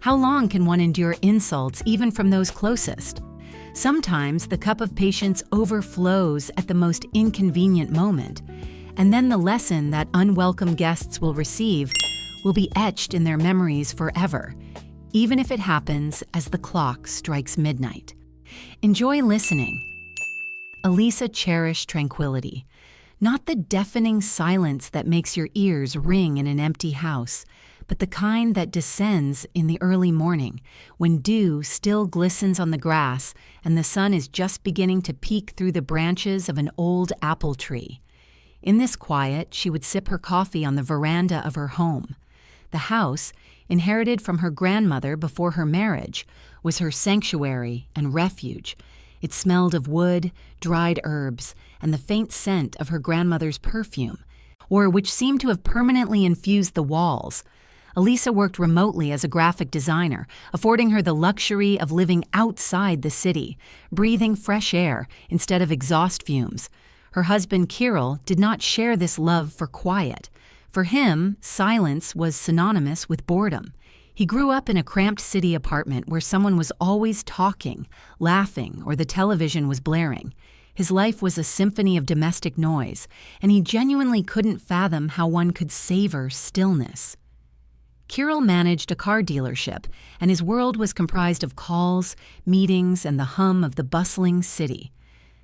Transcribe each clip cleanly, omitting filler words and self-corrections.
How long can one endure insults even from those closest? Sometimes the cup of patience overflows at the most inconvenient moment, and then the lesson that unwelcome guests will receive will be etched in their memories forever, even if it happens as the clock strikes midnight. Enjoy listening. Elisa cherished tranquility, not the deafening silence that makes your ears ring in an empty house, but the kind that descends in the early morning, when dew still glistens on the grass and the sun is just beginning to peek through the branches of an old apple tree. In this quiet, she would sip her coffee on the veranda of her home. The house, inherited from her grandmother before her marriage, was her sanctuary and refuge. It smelled of wood, dried herbs, and the faint scent of her grandmother's perfume, or which seemed to have permanently infused the walls. Elisa worked remotely as a graphic designer, affording her the luxury of living outside the city, breathing fresh air instead of exhaust fumes. Her husband, Kirill, did not share this love for quiet. For him, silence was synonymous with boredom. He grew up in a cramped city apartment where someone was always talking, laughing, or the television was blaring. His life was a symphony of domestic noise, and he genuinely couldn't fathom how one could savor stillness. Kirill managed a car dealership, and his world was comprised of calls, meetings, and the hum of the bustling city.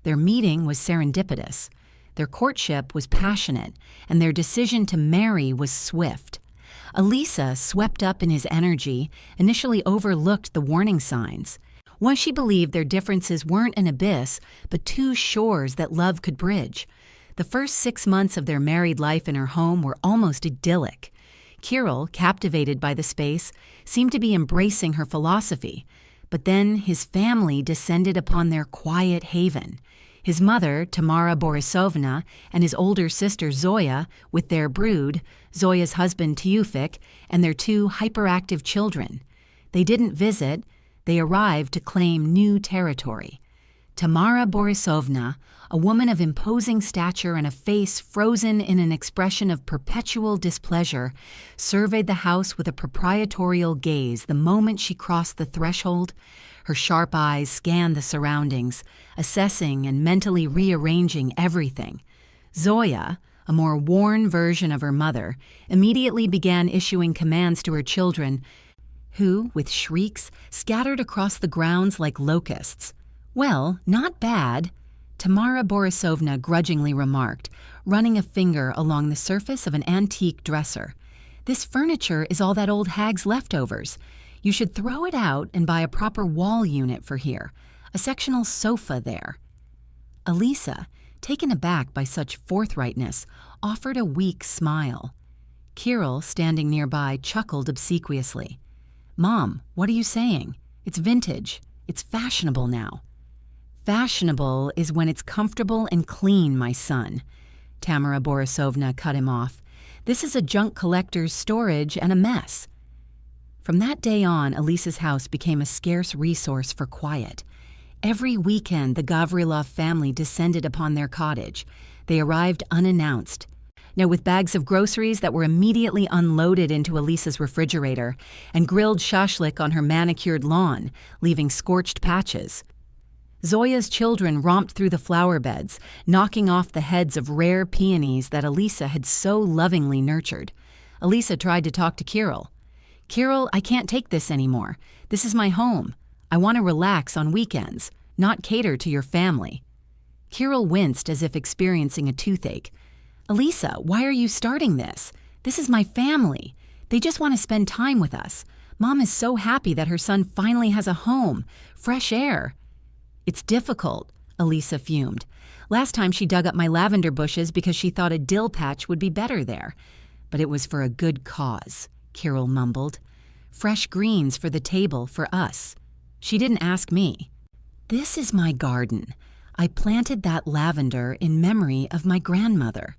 Their meeting was serendipitous. Their courtship was passionate, and their decision to marry was swift. Elisa, swept up in his energy, initially overlooked the warning signs. Once she believed their differences weren't an abyss, but two shores that love could bridge. The first 6 months of their married life in her home were almost idyllic. Kirill, captivated by the space, seemed to be embracing her philosophy. But then his family descended upon their quiet haven. His mother, Tamara Borisovna, and his older sister Zoya, with their brood, Zoya's husband Teufik, and their 2 hyperactive children. They didn't visit, they arrived to claim new territory. Tamara Borisovna, a woman of imposing stature and a face frozen in an expression of perpetual displeasure, surveyed the house with a proprietorial gaze the moment she crossed the threshold. Her sharp eyes scanned the surroundings, assessing and mentally rearranging everything. Zoya, a more worn version of her mother, immediately began issuing commands to her children, who, with shrieks, scattered across the grounds like locusts. "Well, not bad," Tamara Borisovna grudgingly remarked, running a finger along the surface of an antique dresser. "This furniture is all that old hag's leftovers. You should throw it out and buy a proper wall unit for here, a sectional sofa there." Elisa, taken aback by such forthrightness, offered a weak smile. Kirill, standing nearby, chuckled obsequiously. "Mom, what are you saying? It's vintage. It's fashionable now." "Fashionable is when it's comfortable and clean, my son," Tamara Borisovna cut him off. "This is a junk collector's storage and a mess." From that day on, Elisa's house became a scarce resource for quiet. Every weekend, the Gavrilov family descended upon their cottage. They arrived unannounced. Now, with bags of groceries that were immediately unloaded into Elisa's refrigerator, and grilled shashlik on her manicured lawn, leaving scorched patches. Zoya's children romped through the flower beds, knocking off the heads of rare peonies that Elisa had so lovingly nurtured. Elisa tried to talk to Kirill. "Kirill, I can't take this anymore. This is my home. I want to relax on weekends, not cater to your family." Kirill winced as if experiencing a toothache. "Elisa, why are you starting this? This is my family. They just want to spend time with us. Mom is so happy that her son finally has a home, fresh air." "It's difficult," Elisa fumed. "Last time she dug up my lavender bushes because she thought a dill patch would be better there. But it was for a good cause," Kirill mumbled. "Fresh greens for the table for us. She didn't ask me." "This is my garden. I planted that lavender in memory of my grandmother."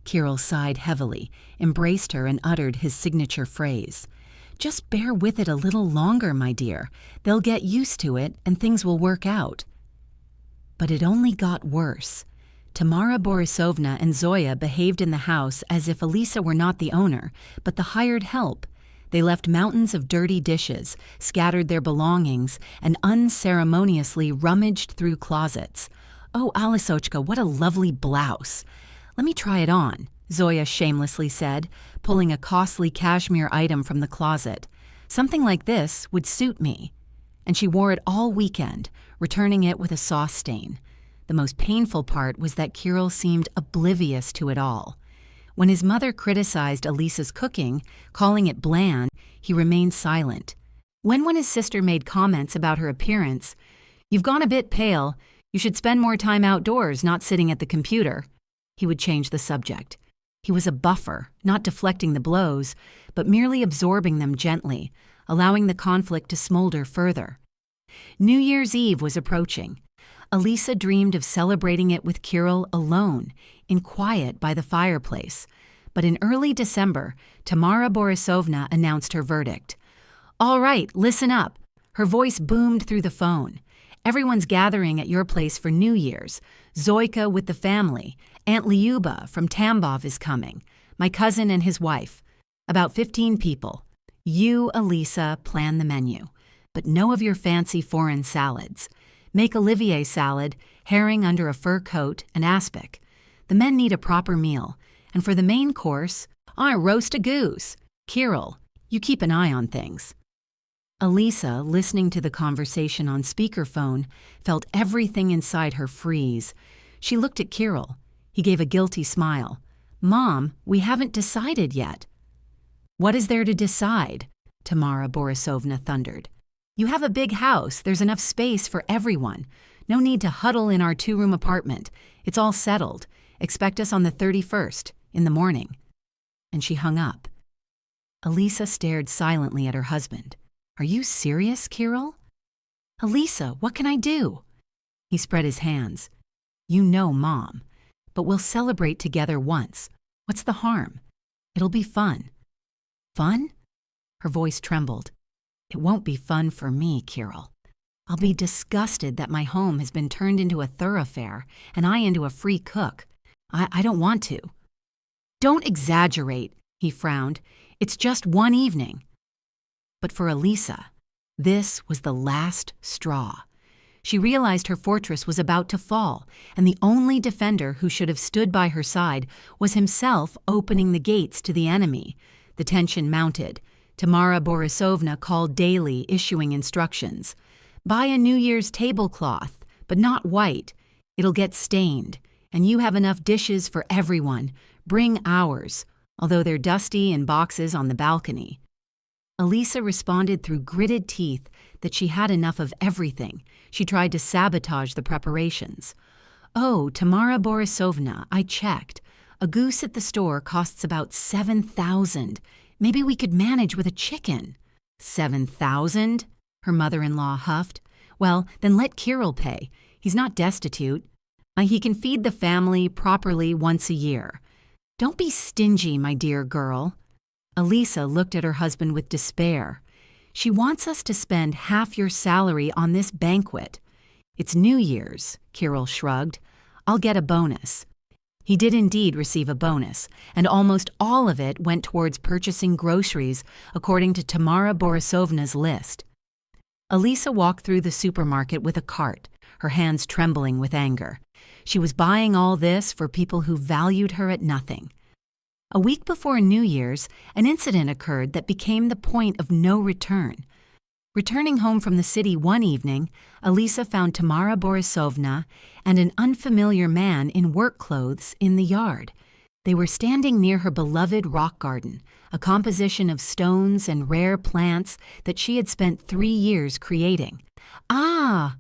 Kirill sighed heavily, embraced her, and uttered his signature phrase. "Just bear with it a little longer, my dear. They'll get used to it, and things will work out." But it only got worse. Tamara Borisovna and Zoya behaved in the house as if Elisa were not the owner, but the hired help. They left mountains of dirty dishes, scattered their belongings, and unceremoniously rummaged through closets. "Oh, Alisochka, what a lovely blouse. Let me try it on," Zoya shamelessly said, pulling a costly cashmere item from the closet. "Something like this would suit me." And she wore it all weekend, returning it with a sauce stain. The most painful part was that Kirill seemed oblivious to it all. When his mother criticized Elisa's cooking, calling it bland, he remained silent. When his sister made comments about her appearance, "You've gone a bit pale. You should spend more time outdoors, not sitting at the computer," he would change the subject. He was a buffer, not deflecting the blows, but merely absorbing them gently, allowing the conflict to smolder further. New Year's Eve was approaching. Elisa dreamed of celebrating it with Kirill alone, in quiet by the fireplace. But in early December, Tamara Borisovna announced her verdict. "All right, listen up." Her voice boomed through the phone. "Everyone's gathering at your place for New Year's. Zoika with the family. Aunt Lyuba from Tambov is coming. My cousin and his wife. About 15 people. You, Elisa, plan the menu. But no of your fancy foreign salads. Make Olivier salad, herring under a fur coat, and aspic. The men need a proper meal. And for the main course, roast a goose. Kirill, you keep an eye on things." Elisa, listening to the conversation on speakerphone, felt everything inside her freeze. She looked at Kirill. He gave a guilty smile. "Mom, we haven't decided yet." "What is there to decide?" Tamara Borisovna thundered. "You have a big house. There's enough space for everyone. No need to huddle in our 2-room apartment. It's all settled. Expect us on the 31st, in the morning." And she hung up. Elisa stared silently at her husband. "Are you serious, Kirill?" "Elisa, what can I do?" He spread his hands. "You know, Mom. But we'll celebrate together once. What's the harm? It'll be fun." "Fun?" Her voice trembled. "It won't be fun for me, Kirill. I'll be disgusted that my home has been turned into a thoroughfare and I into a free cook. I don't want to." "Don't exaggerate," he frowned. "It's just one evening." But for Elisa, this was the last straw. She realized her fortress was about to fall, and the only defender who should have stood by her side was himself opening the gates to the enemy. The tension mounted. Tamara Borisovna called daily, issuing instructions. "Buy a New Year's tablecloth, but not white. It'll get stained. And you have enough dishes for everyone. Bring ours, although they're dusty in boxes on the balcony." Elisa responded through gritted teeth that she had enough of everything. She tried to sabotage the preparations. "Oh, Tamara Borisovna, I checked. A goose at the store costs about 7,000. Maybe we could manage with a chicken." 7,000? Her mother-in-law huffed. "Well, then let Kirill pay. He's not destitute. He can feed the family properly once a year. Don't be stingy, my dear girl." Elisa looked at her husband with despair. "She wants us to spend half your salary on this banquet." "It's New Year's," Kirill shrugged. "I'll get a bonus." He did indeed receive a bonus, and almost all of it went towards purchasing groceries, according to Tamara Borisovna's list. Elisa walked through the supermarket with a cart, her hands trembling with anger. She was buying all this for people who valued her at nothing. A week before New Year's, an incident occurred that became the point of no return. Returning home from the city one evening, Elisa found Tamara Borisovna and an unfamiliar man in work clothes in the yard. They were standing near her beloved rock garden, a composition of stones and rare plants that she had spent 3 years creating. "Ah,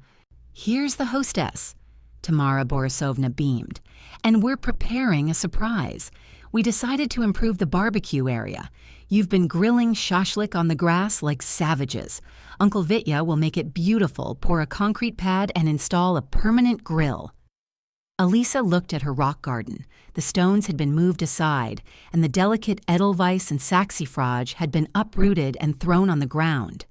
here's the hostess," Tamara Borisovna beamed. "And we're preparing a surprise. We decided to improve the barbecue area. You've been grilling shashlik on the grass like savages. Uncle Vitya will make it beautiful, pour a concrete pad, and install a permanent grill." Elisa looked at her rock garden. The stones had been moved aside, and the delicate edelweiss and saxifrage had been uprooted and thrown on the ground.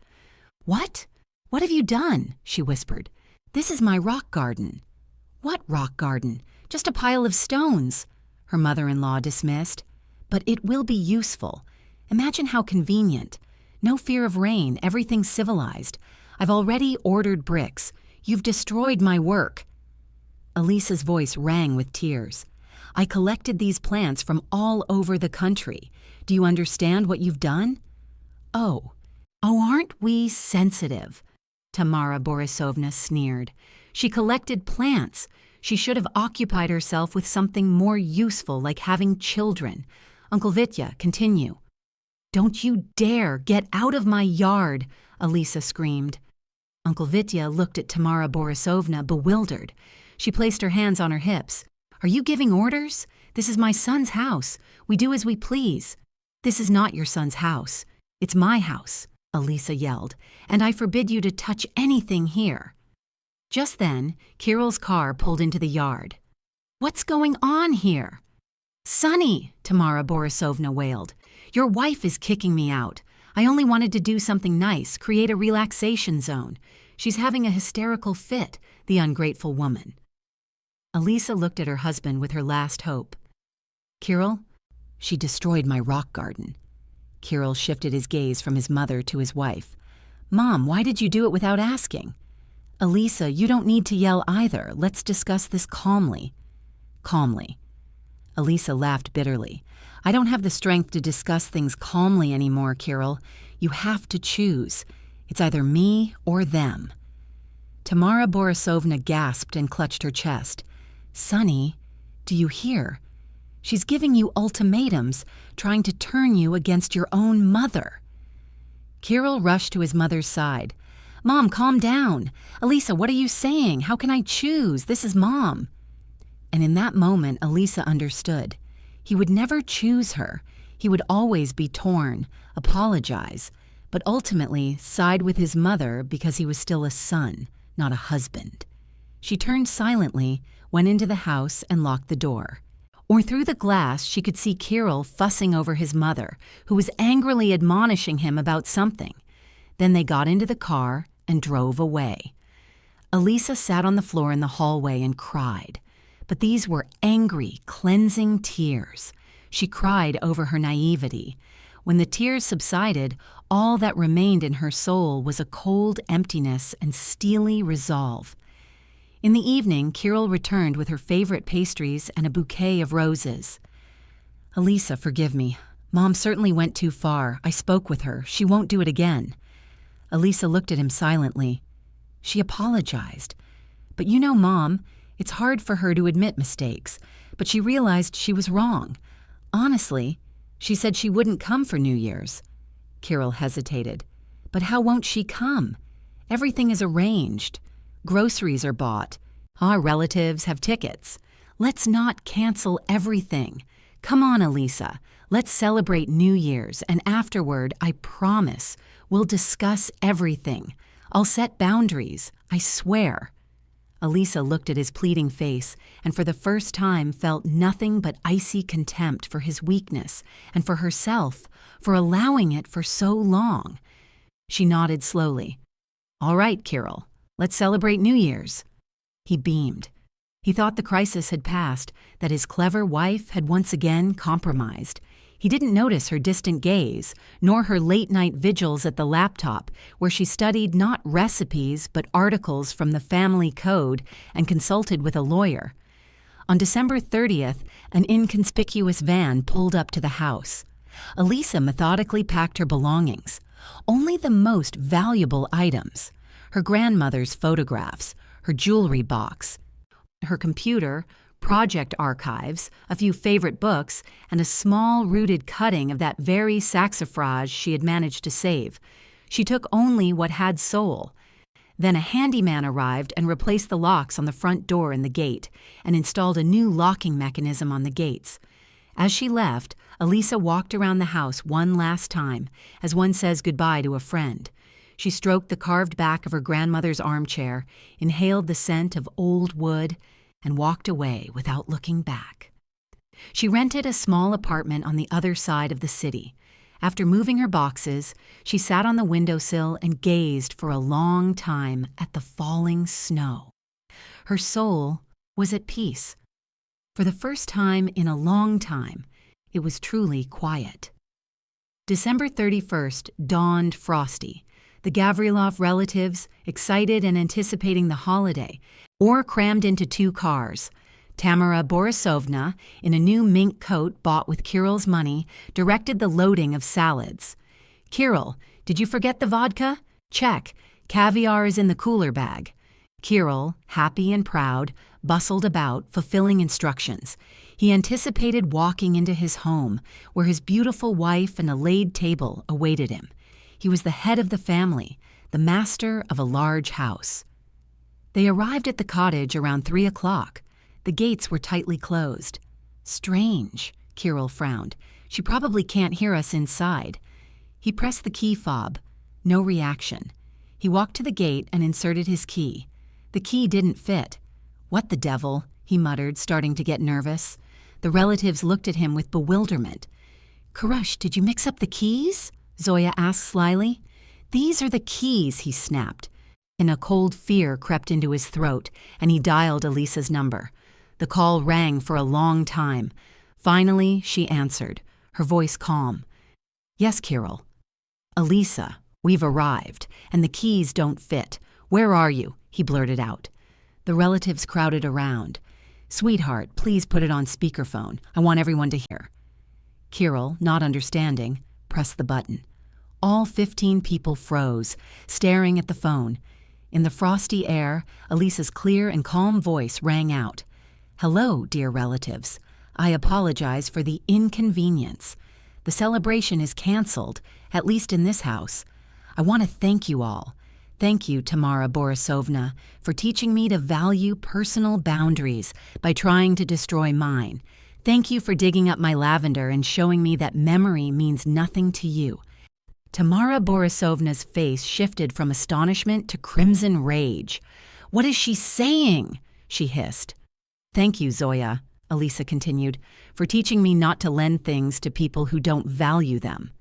"What? What have you done?" she whispered. "This is my rock garden." "What rock garden? Just a pile of stones," her mother-in-law dismissed. "But it will be useful. Imagine how convenient. No fear of rain, everything's civilized. I've already ordered bricks. You've destroyed my work." Elisa's voice rang with tears. "I collected these plants from all over the country. Do you understand what you've done?" Oh, aren't we sensitive?" Tamara Borisovna sneered. "She collected plants. She should have occupied herself with something more useful, like having children. Uncle Vitya, continue." "Don't you dare get out of my yard," Elisa screamed. Uncle Vitya looked at Tamara Borisovna, bewildered. She placed her hands on her hips. "Are you giving orders? This is my son's house. We do as we please." "This is not your son's house. It's my house," Elisa yelled, "and I forbid you to touch anything here." Just then, Kirill's car pulled into the yard. "What's going on here?" "Sonny," Tamara Borisovna wailed, "your wife is kicking me out. I only wanted to do something nice, create a relaxation zone. She's having a hysterical fit, the ungrateful woman." Elisa looked at her husband with her last hope. "Kirill, she destroyed my rock garden." Kirill shifted his gaze from his mother to his wife. "Mom, why did you do it without asking?" "Elisa, you don't need to yell either. Let's discuss this calmly." "Calmly." Elisa laughed bitterly. "I don't have the strength to discuss things calmly anymore, Kirill. You have to choose. It's either me or them." Tamara Borisovna gasped and clutched her chest. "Sonny, do you hear? She's giving you ultimatums, trying to turn you against your own mother." Kirill rushed to his mother's side. "Mom, calm down. Elisa, what are you saying? How can I choose? This is Mom." And in that moment, Elisa understood. He would never choose her. He would always be torn, apologize, but ultimately side with his mother because he was still a son, not a husband. She turned silently, went into the house, and locked the door. Or through the glass, she could see Kirill fussing over his mother, who was angrily admonishing him about something. Then they got into the car and drove away. Elisa sat on the floor in the hallway and cried. But these were angry, cleansing tears. She cried over her naivety. When the tears subsided, all that remained in her soul was a cold emptiness and steely resolve. In the evening, Kirill returned with her favorite pastries and a bouquet of roses. "Elisa, forgive me. Mom certainly went too far. I spoke with her. She won't do it again." Elisa looked at him silently. She apologized. "But you know, Mom, it's hard for her to admit mistakes, but she realized she was wrong. Honestly, she said she wouldn't come for New Year's." Kirill hesitated. "But how won't she come? Everything is arranged. Groceries are bought. Our relatives have tickets. Let's not cancel everything. Come on, Elisa. Let's celebrate New Year's, and afterward, I promise, we'll discuss everything. I'll set boundaries, I swear." Elisa looked at his pleading face and for the first time felt nothing but icy contempt for his weakness and for herself for allowing it for so long. She nodded slowly. "All right, Kirill, let's celebrate New Year's." He beamed. He thought the crisis had passed, that his clever wife had once again compromised. He didn't notice her distant gaze, nor her late-night vigils at the laptop, where she studied not recipes but articles from the family code and consulted with a lawyer. On December 30th, an inconspicuous van pulled up to the house. Elisa methodically packed her belongings. Only the most valuable items: her grandmother's photographs, her jewelry box, her computer, project archives, a few favorite books, and a small rooted cutting of that very saxifrage she had managed to save. She took only what had soul. Then a handyman arrived and replaced the locks on the front door and the gate, and installed a new locking mechanism on the gates. As she left, Elisa walked around the house one last time, as one says goodbye to a friend. She stroked the carved back of her grandmother's armchair, inhaled the scent of old wood, and walked away without looking back. She rented a small apartment on the other side of the city. After moving her boxes, she sat on the windowsill and gazed for a long time at the falling snow. Her soul was at peace. For the first time in a long time, it was truly quiet. December 31st dawned frosty. The Gavrilov relatives, excited and anticipating the holiday, or crammed into two cars. Tamara Borisovna, in a new mink coat bought with Kirill's money, directed the loading of salads. "Kirill, did you forget the vodka? Check. Caviar is in the cooler bag." Kirill, happy and proud, bustled about, fulfilling instructions. He anticipated walking into his home, where his beautiful wife and a laid table awaited him. He was the head of the family, the master of a large house. They arrived at the cottage around 3 o'clock. The gates were tightly closed. "Strange," Kirill frowned. "She probably can't hear us inside." He pressed the key fob. No reaction. He walked to the gate and inserted his key. The key didn't fit. "What the devil?" he muttered, starting to get nervous. The relatives looked at him with bewilderment. "Karush, did you mix up the keys?" Zoya asked slyly. "These are the keys," he snapped. And a cold fear crept into his throat, and he dialed Elisa's number. The call rang for a long time. Finally, she answered, her voice calm. "Yes, Kirill." "Elisa, we've arrived, and the keys don't fit. Where are you?" he blurted out. The relatives crowded around. "Sweetheart, please put it on speakerphone. I want everyone to hear." Kirill, not understanding, pressed the button. All 15 people froze, staring at the phone. In the frosty air, Elisa's clear and calm voice rang out. "Hello, dear relatives. I apologize for the inconvenience. The celebration is canceled, at least in this house. I want to thank you all. Thank you, Tamara Borisovna, for teaching me to value personal boundaries by trying to destroy mine. Thank you for digging up my lavender and showing me that memory means nothing to you." Tamara Borisovna's face shifted from astonishment to crimson rage. "What is she saying?" she hissed. "Thank you, Zoya," Elisa continued, "for teaching me not to lend things to people who don't value them.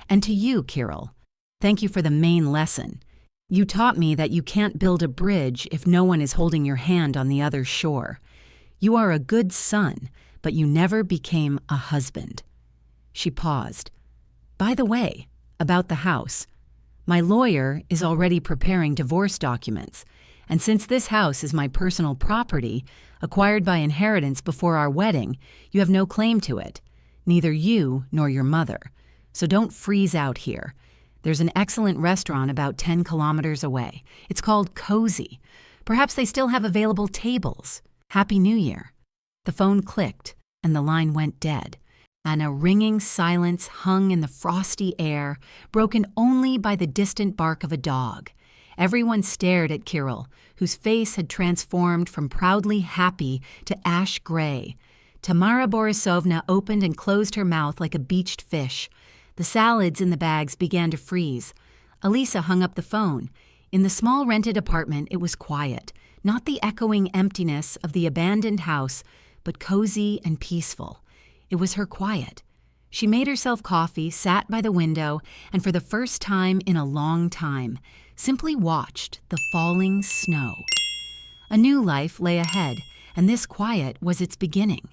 And to you, Kirill, thank you for the main lesson. You taught me that you can't build a bridge if no one is holding your hand on the other shore. You are a good son, but you never became a husband." She paused. "By the way, about the house. My lawyer is already preparing divorce documents, and since this house is my personal property, acquired by inheritance before our wedding, you have no claim to it, neither you nor your mother. So don't freeze out here. There's an excellent restaurant about 10 kilometers away. It's called Cozy. Perhaps they still have available tables. Happy New Year." The phone clicked, and the line went dead, and a ringing silence hung in the frosty air, broken only by the distant bark of a dog. Everyone stared at Kirill, whose face had transformed from proudly happy to ash gray. Tamara Borisovna opened and closed her mouth like a beached fish. The salads in the bags began to freeze. Elisa hung up the phone. In the small rented apartment, it was quiet, not the echoing emptiness of the abandoned house, but cozy and peaceful. It was her quiet. She made herself coffee, sat by the window, and for the first time in a long time, simply watched the falling snow. A new life lay ahead, and this quiet was its beginning.